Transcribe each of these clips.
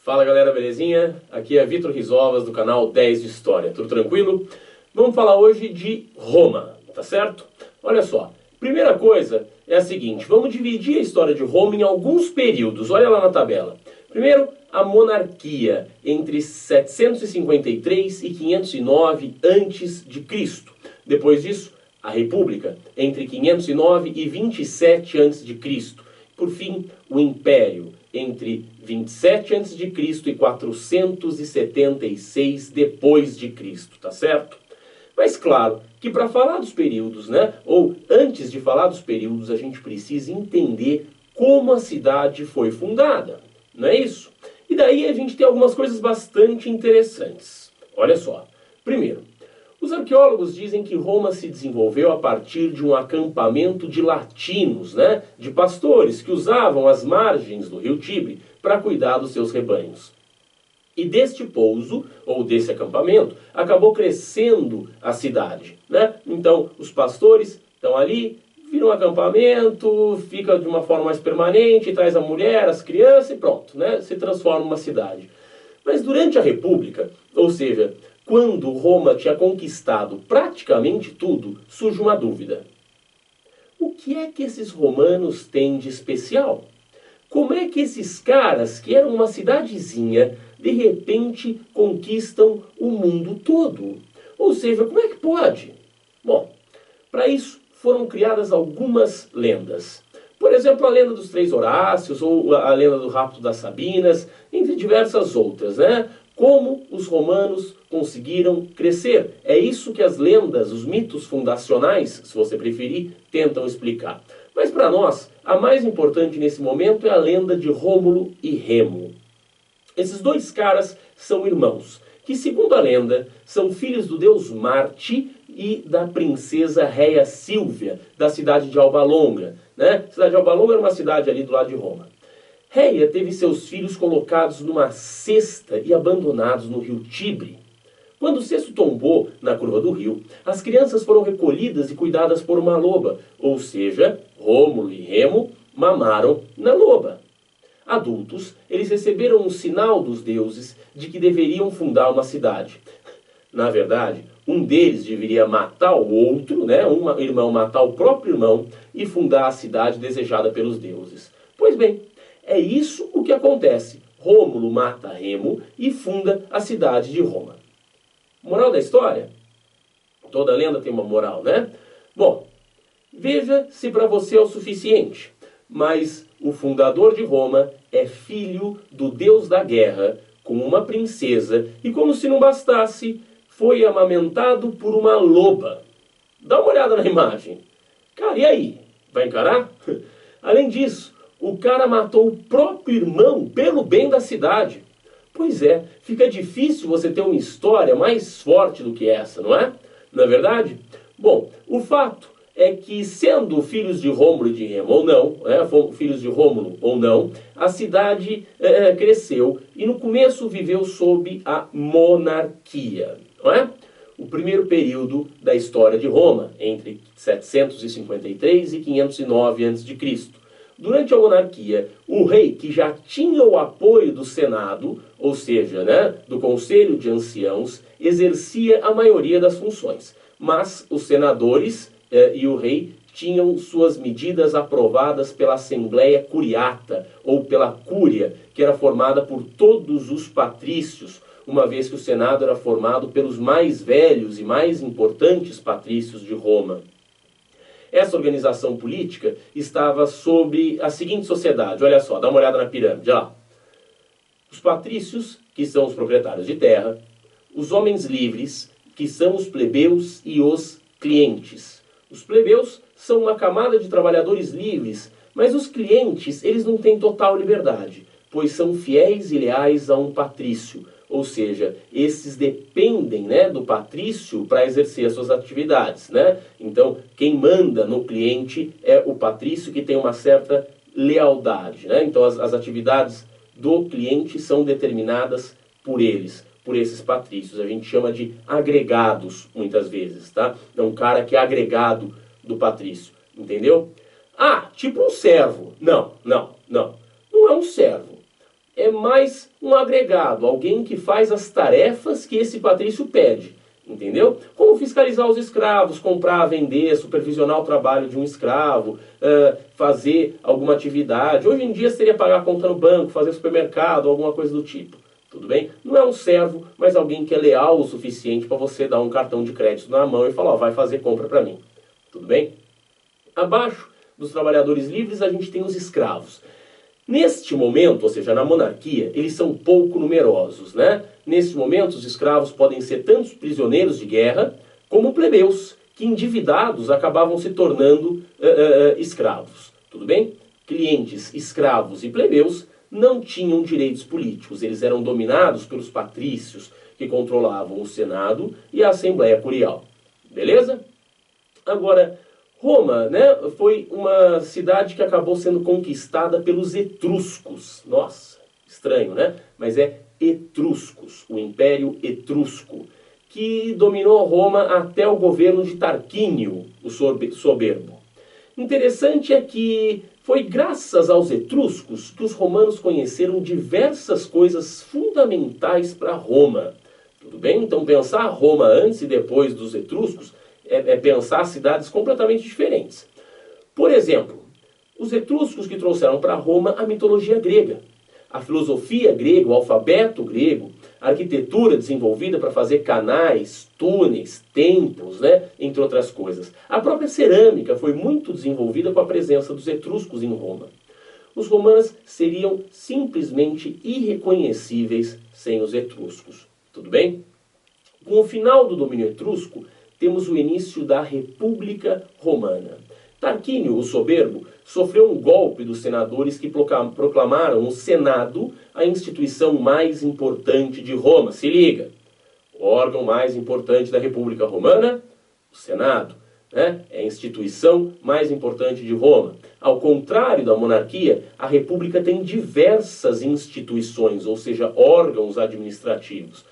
Fala galera, belezinha? Aqui é Vitor Rizovas do canal 10 de História, tudo tranquilo? Vamos falar hoje de Roma, tá certo? Olha só, primeira coisa é a seguinte, vamos dividir a história de Roma em alguns períodos, olha lá na tabela. Primeiro, a monarquia, entre 753 e 509 a.C. Depois disso, a república, entre 509 e 27 a.C. Por fim, o império, entre 27 a.C. e 476 depois de Cristo, tá certo? Mas claro que para falar dos períodos, ou antes de falar dos períodos, a gente precisa entender como a cidade foi fundada, não é isso? E daí a gente tem algumas coisas bastante interessantes. Olha só. Primeiro, os arqueólogos dizem que Roma se desenvolveu a partir de um acampamento de latinos, de pastores que usavam as margens do rio Tibre para cuidar dos seus rebanhos. E deste pouso, ou desse acampamento, acabou crescendo a cidade. Então, os pastores estão ali, viram um acampamento, fica de uma forma mais permanente, traz a mulher, as crianças e pronto, se transforma uma cidade. Mas durante a República, ou seja, quando Roma tinha conquistado praticamente tudo, surge uma dúvida. O que é que esses romanos têm de especial? Como é que esses caras, que eram uma cidadezinha, de repente conquistam o mundo todo? Ou seja, como é que pode? Bom, para isso foram criadas algumas lendas. Por exemplo, a lenda dos Três Horácios, ou a lenda do rapto das Sabinas, entre diversas outras, Como os romanos conseguiram crescer. É isso que as lendas, os mitos fundacionais, se você preferir, tentam explicar. Mas para nós, a mais importante nesse momento é a lenda de Rômulo e Remo. Esses dois caras são irmãos, que segundo a lenda, são filhos do deus Marte e da princesa Réia Sílvia, da cidade de Alba Longa. A cidade de Alba Longa era uma cidade ali do lado de Roma. Réia teve seus filhos colocados numa cesta e abandonados no rio Tibre. Quando o cesto tombou na curva do rio, as crianças foram recolhidas e cuidadas por uma loba, ou seja, Rômulo e Remo mamaram na loba. Adultos, eles receberam um sinal dos deuses de que deveriam fundar uma cidade. Na verdade, um deles deveria matar o outro, um irmão matar o próprio irmão e fundar a cidade desejada pelos deuses. Pois bem, é isso o que acontece. Rômulo mata Remo e funda a cidade de Roma. Moral da história? Toda lenda tem uma moral, Bom, veja se para você é o suficiente. Mas o fundador de Roma é filho do deus da guerra, com uma princesa, e como se não bastasse, foi amamentado por uma loba. Dá uma olhada na imagem. Cara, e aí? Vai encarar? Além disso, o cara matou o próprio irmão pelo bem da cidade. Pois é, fica difícil você ter uma história mais forte do que essa, não é? Não é verdade? Bom, o fato é que, sendo filhos de Rômulo e de Remo ou não, filhos de Rômulo ou não, a cidade cresceu e no começo viveu sob a monarquia, não é? O primeiro período da história de Roma, entre 753 e 509 a.C. Durante a monarquia, o rei, que já tinha o apoio do Senado, ou seja, do Conselho de Anciãos, exercia a maioria das funções. Mas os senadores e o rei tinham suas medidas aprovadas pela Assembleia Curiata, ou pela Cúria, que era formada por todos os patrícios, uma vez que o Senado era formado pelos mais velhos e mais importantes patrícios de Roma. Essa organização política estava sob a seguinte sociedade. Olha só, dá uma olhada na pirâmide. Olha lá. Os patrícios, que são os proprietários de terra. Os homens livres, que são os plebeus e os clientes. Os plebeus são uma camada de trabalhadores livres, mas os clientes, eles não têm total liberdade, pois são fiéis e leais a um patrício. Ou seja, esses dependem do patrício para exercer as suas atividades. Então, quem manda no cliente é o patrício, que tem uma certa lealdade. Então, as atividades do cliente são determinadas por eles, por esses patrícios. A gente chama de agregados, muitas vezes. É um cara que é agregado do patrício. Entendeu? Ah, tipo um servo. Não é um servo. é mais um agregado, alguém que faz as tarefas que esse patrício pede. Entendeu? Como fiscalizar os escravos, comprar, vender, supervisionar o trabalho de um escravo, fazer alguma atividade. Hoje em dia seria pagar a conta no banco, fazer supermercado, alguma coisa do tipo. Tudo bem? Não é um servo, mas alguém que é leal o suficiente para você dar um cartão de crédito na mão e falar, ó, vai fazer compra para mim. Tudo bem? Abaixo dos trabalhadores livres a gente tem os escravos. Neste momento, ou seja, na monarquia, eles são pouco numerosos, né? Neste momento, os escravos podem ser tanto prisioneiros de guerra, como plebeus, que endividados acabavam se tornando escravos. Tudo bem? Clientes, escravos e plebeus não tinham direitos políticos. Eles eram dominados pelos patrícios, que controlavam o Senado e a Assembleia Curial. Beleza? Agora, Roma, né, foi uma cidade que acabou sendo conquistada pelos etruscos. Nossa, estranho, né? Mas é etruscos, o Império Etrusco, que dominou Roma até o governo de Tarquínio, o soberbo. Interessante é que foi graças aos etruscos que os romanos conheceram diversas coisas fundamentais para Roma. Tudo bem? Então pensar Roma antes e depois dos etruscos é pensar cidades completamente diferentes. Por exemplo, os etruscos que trouxeram para Roma a mitologia grega, a filosofia grega, o alfabeto grego, a arquitetura desenvolvida para fazer canais, túneis, templos, né, entre outras coisas. A própria cerâmica foi muito desenvolvida com a presença dos etruscos em Roma. Os romanos seriam simplesmente irreconhecíveis sem os etruscos. Tudo bem? Com o final do domínio etrusco, temos o início da República Romana. Tarquínio, o soberbo, sofreu um golpe dos senadores que proclamaram o Senado a instituição mais importante de Roma. Se liga, o órgão mais importante da República Romana, o Senado, né? É a instituição mais importante de Roma. Ao contrário da monarquia, a República tem diversas instituições, ou seja, órgãos administrativos.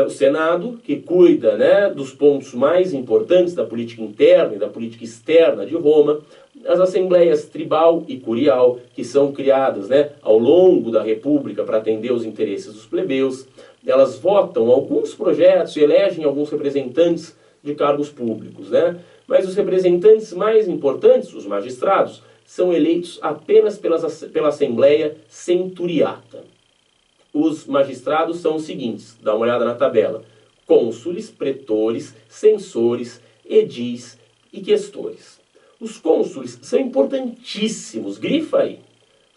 O Senado, que cuida, né, dos pontos mais importantes da política interna e da política externa de Roma, as assembleias tribal e curial, que são criadas, né, ao longo da República para atender os interesses dos plebeus, elas votam alguns projetos e elegem alguns representantes de cargos públicos, né? Mas os representantes mais importantes, os magistrados, são eleitos apenas pela Assembleia Centuriata. Os magistrados são os seguintes, dá uma olhada na tabela: cônsules, pretores, censores, edis e questores. Os cônsules são importantíssimos, grifa aí.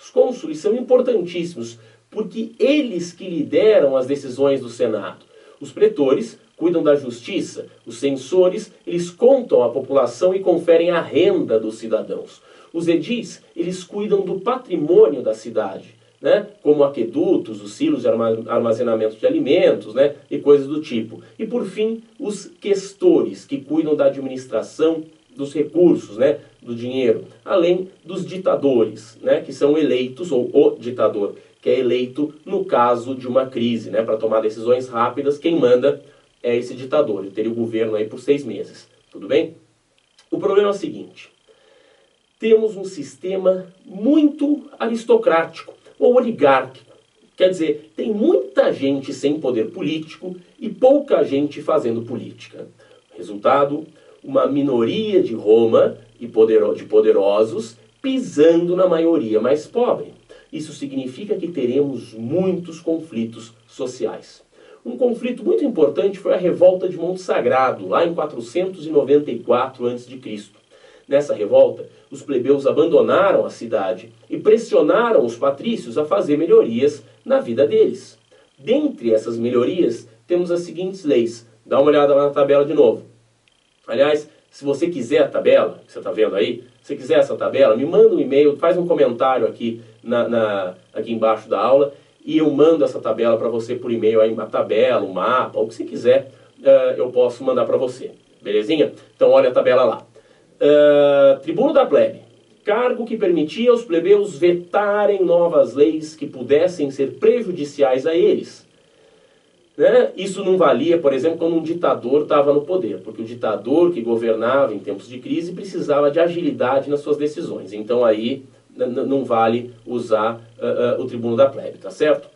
Os cônsules são importantíssimos porque eles que lideram as decisões do Senado. Os pretores cuidam da justiça, os censores, eles contam a população e conferem a renda dos cidadãos. Os edis, eles cuidam do patrimônio da cidade, né? Como aquedutos, os silos de armazenamento de alimentos, né? E coisas do tipo. E por fim, os questores, que cuidam da administração dos recursos, né? Do dinheiro, além dos ditadores, né? Que são eleitos, ou o ditador, que é eleito no caso de uma crise, né? Para tomar decisões rápidas, quem manda é esse ditador. Ele teria o governo aí por 6 meses, tudo bem? O problema é o seguinte: temos um sistema muito aristocrático, ou oligárquico. Quer dizer, tem muita gente sem poder político e pouca gente fazendo política. Resultado, uma minoria de Roma e de poderosos pisando na maioria mais pobre. Isso significa que teremos muitos conflitos sociais. Um conflito muito importante foi a revolta de Monte Sagrado, lá em 494 a.C. Nessa revolta, os plebeus abandonaram a cidade e pressionaram os patrícios a fazer melhorias na vida deles. Dentre essas melhorias, temos as seguintes leis. Dá uma olhada lá na tabela de novo. Aliás, se você quiser a tabela, que você está vendo aí, se quiser essa tabela, me manda um e-mail, faz um comentário aqui, aqui embaixo da aula, e eu mando essa tabela para você por e-mail, aí, uma tabela, um mapa, o que você quiser, eu posso mandar para você. Belezinha? Então olha a tabela lá. Tribuno da plebe, cargo que permitia aos plebeus vetarem novas leis que pudessem ser prejudiciais a eles. Né? Isso não valia, por exemplo, quando um ditador estava no poder, porque o ditador que governava em tempos de crise precisava de agilidade nas suas decisões. Então aí não vale usar o tribuno da plebe, tá certo?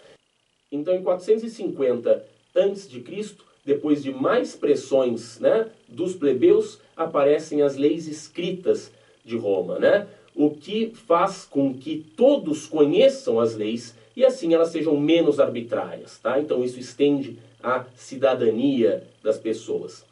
Então, em 450 a.C., depois de mais pressões, né, dos plebeus, aparecem as leis escritas de Roma, né? O que faz com que todos conheçam as leis e assim elas sejam menos arbitrárias, tá? Então isso estende a cidadania das pessoas.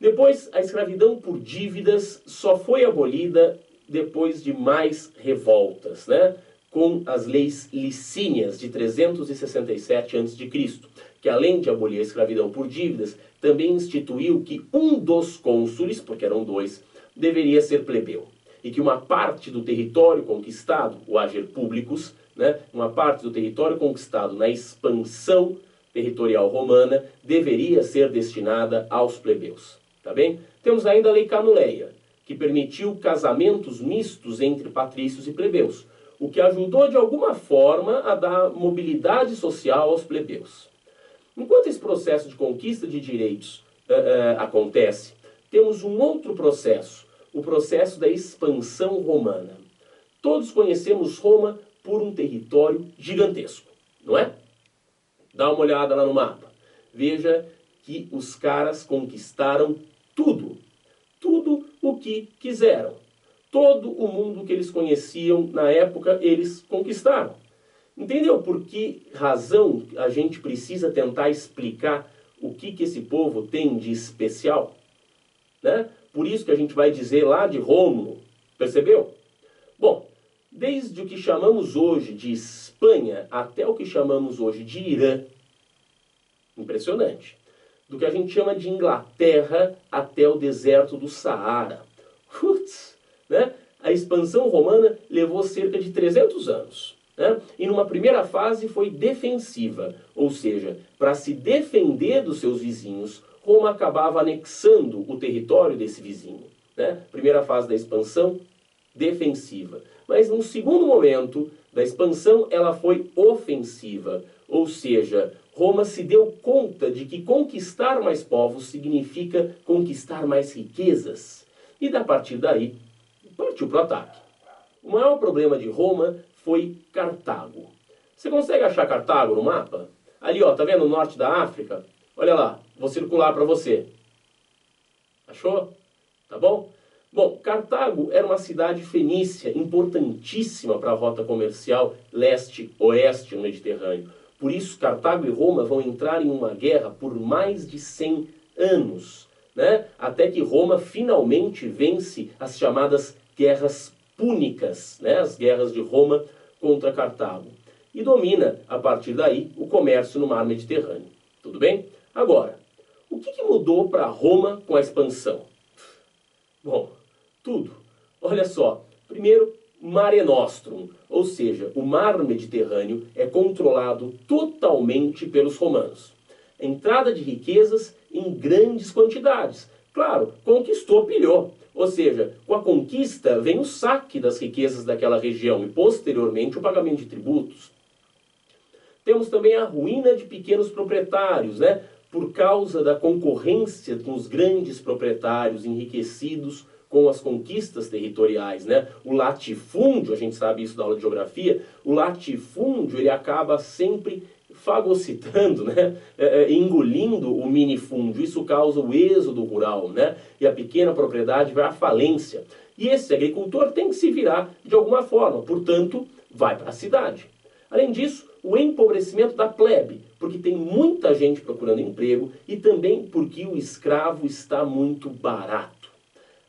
Depois, a escravidão por dívidas só foi abolida depois de mais revoltas, né? Com as leis licínias de 367 a.C., que além de abolir a escravidão por dívidas, também instituiu que um dos cônsules, porque eram dois, deveria ser plebeu. E que uma parte do território conquistado, o ager publicus, né? Uma parte do território conquistado na expansão territorial romana deveria ser destinada aos plebeus. Tá bem? Temos ainda a Lei Canuleia, que permitiu casamentos mistos entre patrícios e plebeus, o que ajudou de alguma forma a dar mobilidade social aos plebeus. Enquanto esse processo de conquista de direitos acontece, temos um outro processo, o processo da expansão romana. Todos conhecemos Roma por um território gigantesco, não é? Dá uma olhada lá no mapa. Veja que os caras conquistaram tudo. Tudo o que quiseram. Todo o mundo que eles conheciam na época, eles conquistaram. Entendeu por que razão a gente precisa tentar explicar o que esse povo tem de especial? Né? Por isso que a gente vai dizer lá de Rômulo. Percebeu? Bom, desde o que chamamos hoje de Espanha até o que chamamos hoje de Irã, impressionante. Do que a gente chama de Inglaterra até o deserto do Saara. Putz, né? A expansão romana levou cerca de 300 anos. Né? E numa primeira fase foi defensiva, ou seja, para se defender dos seus vizinhos, Roma acabava anexando o território desse vizinho. Né? Primeira fase da expansão, defensiva. Mas num segundo momento da expansão, ela foi ofensiva, ou seja, Roma se deu conta de que conquistar mais povos significa conquistar mais riquezas. E a partir daí, partiu para o ataque. O maior problema de Roma foi Cartago. Você consegue achar Cartago no mapa? Ali, ó, tá vendo o norte da África? Olha lá, vou circular para você. Achou? Tá bom? Bom, Cartago era uma cidade fenícia importantíssima para a rota comercial leste-oeste no Mediterrâneo. Por isso, Cartago e Roma vão entrar em uma guerra por mais de 100 anos, né? Até que Roma finalmente vence as chamadas guerras púnicas, né? As guerras de Roma contra Cartago. E domina, a partir daí, o comércio no mar Mediterrâneo. Tudo bem? Agora, o que mudou para Roma com a expansão? Bom, tudo. Olha só. Primeiro, Mare Nostrum, ou seja, o mar Mediterrâneo é controlado totalmente pelos romanos. Entrada de riquezas em grandes quantidades. Claro, conquistou, pilhou. Ou seja, com a conquista vem o saque das riquezas daquela região e posteriormente o pagamento de tributos. Temos também a ruína de pequenos proprietários, né? Por causa da concorrência com os grandes proprietários enriquecidos com as conquistas territoriais, né? O latifúndio, a gente sabe isso da aula de geografia, o latifúndio ele acaba sempre fagocitando, né? Engolindo o minifúndio. Isso causa o êxodo rural, né? E a pequena propriedade vai à falência. E esse agricultor tem que se virar de alguma forma, portanto, vai para a cidade. Além disso, o empobrecimento da plebe, porque tem muita gente procurando emprego e também porque o escravo está muito barato.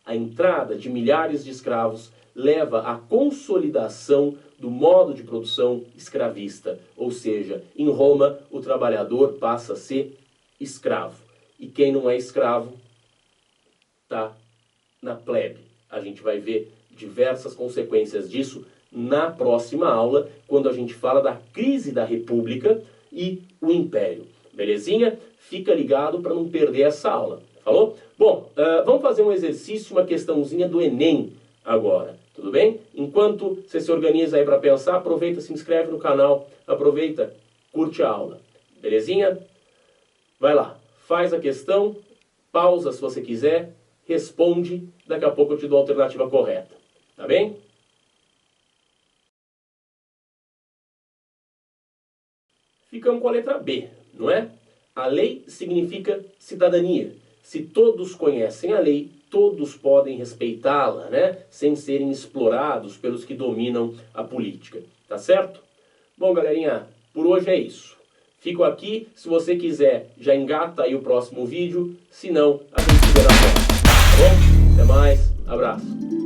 A entrada de milhares de escravos leva à consolidação do modo de produção escravista. Ou seja, em Roma, o trabalhador passa a ser escravo. E quem não é escravo está na plebe. A gente vai ver diversas consequências disso na próxima aula, quando a gente fala da crise da República e o Império. Belezinha? Fica ligado para não perder essa aula. Falou? Bom, vamos fazer um exercício, uma questãozinha do Enem agora. Tudo bem? Enquanto você se organiza aí para pensar, aproveita, se inscreve no canal, aproveita, curte a aula. Belezinha? Vai lá, faz a questão, pausa se você quiser, responde, daqui a pouco eu te dou a alternativa correta. Tá bem? ficamos com a letra B, não é? A lei significa cidadania. Se todos conhecem a lei, todos podem respeitá-la, né? Sem serem explorados pelos que dominam a política, tá certo? Bom, galerinha, por hoje é isso. Fico aqui, se você quiser, já engata aí o próximo vídeo, se não, a gente se vê na próxima, tá bom? Até mais, abraço.